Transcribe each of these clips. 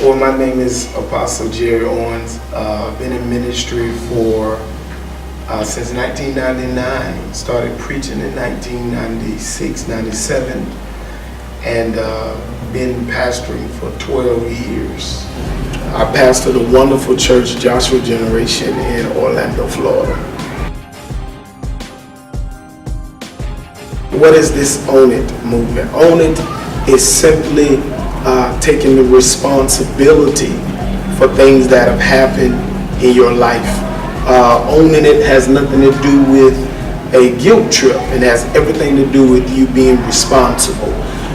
Well, my name is Apostle Jerry Owens. Been in ministry for since 1999. Started preaching in 1996, 97, and been pastoring for 12 years. I pastored a wonderful church, Joshua Generation, in Orlando, Florida. What is this Own It movement? Own It is simply taking the responsibility for things that have happened in your life. Owning it has nothing to do with a guilt trip. It has everything to do with you being responsible.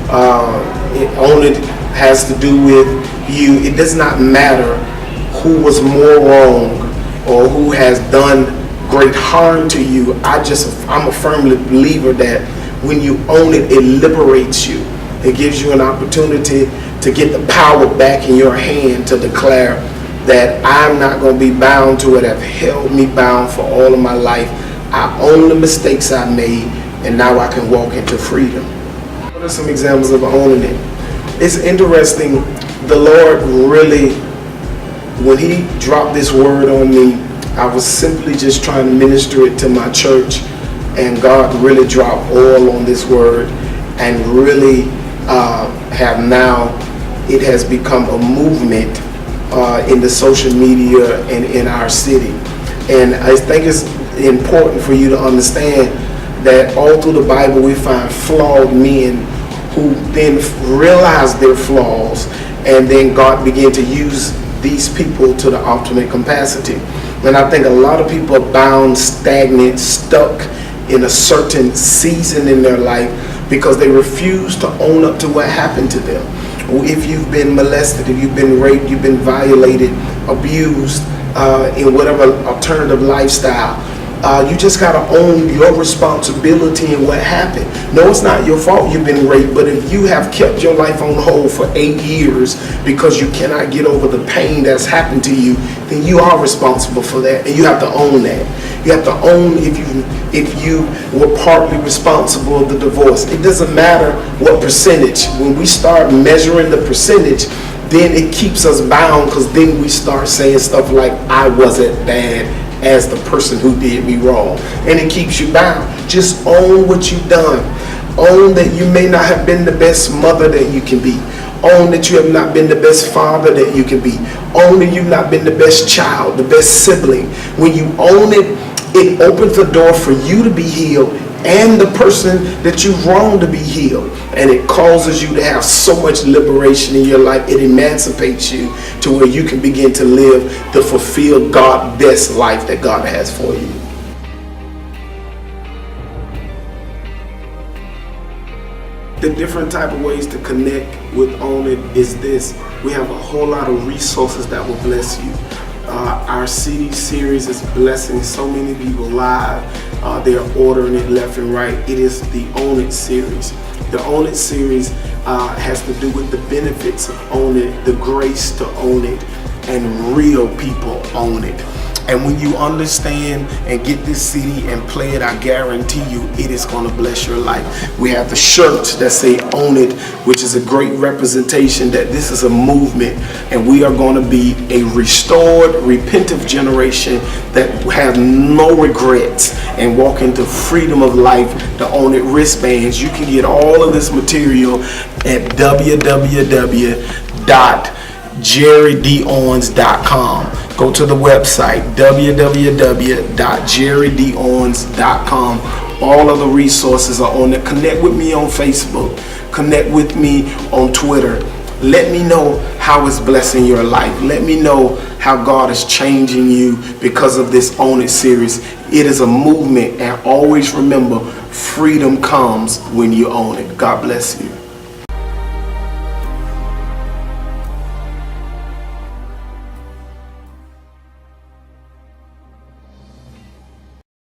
Own It has to do with you. It does not matter who was more wrong or who has done great harm to you. I'm a firm believer that when you own it, it liberates you. It gives you an opportunity to get the power back in your hand to declare that I'm not going to be bound to it. Have held me bound for all of my life. I own the mistakes I made, and now I can walk into freedom. What are some examples of owning it? It's interesting. The Lord really, when He dropped this word on me, I was simply just trying to minister it to my church, and God really dropped oil on this word and really it has become a movement in the social media and in our city. And I think it's important for you to understand that all through the Bible we find flawed men who then realize their flaws, and then God began to use these people to the ultimate capacity. And I think a lot of people are bound, stagnant, stuck in a certain season in their life because they refuse to own up to what happened to them. If you've been molested, if you've been raped, you've been violated, abused in whatever alternative lifestyle, you just got to own your responsibility in what happened. No, it's not your fault you've been raped, but if you have kept your life on hold for 8 years because you cannot get over the pain that's happened to you, then you are responsible for that, and you have to own that. You have to own if you were partly responsible of the divorce. It doesn't matter what percentage. When we start measuring the percentage, then it keeps us bound, because then we start saying stuff like, I wasn't bad as the person who did me wrong. And it keeps you bound. Just own what you've done. Own that you may not have been the best mother that you can be. Own that you have not been the best father that you can be. Own that you've not been the best child, the best sibling. When you own it, it opens the door for you to be healed and the person that you've wronged to be healed. And it causes you to have so much liberation in your life. It emancipates you to where you can begin to live the fulfilled God best life that God has for you. The different type of ways to connect with Own It is this. We have a whole lot of resources that will bless you. Our CD series is blessing so many people live. They're ordering it left and right. It is the Own It series. The Own It series has to do with the benefits of Own It, the grace to own it, and real people own it. And when you understand and get this CD and play it, I guarantee you it is going to bless your life. We have the shirts that say Own It, which is a great representation that this is a movement, and we are going to be a restored, repentant generation that have no regrets and walk into freedom of life. The Own It wristbands. You can get all of this material at www.jerrydowens.com. Go to the website www.jerrydowens.com. All of the resources are on there. Connect with me on Facebook. Connect with me on Twitter. Let me know how it's blessing your life. Let me know how God is changing you because of this Own It series. It is a movement, and always remember, freedom comes when you own it. God bless you.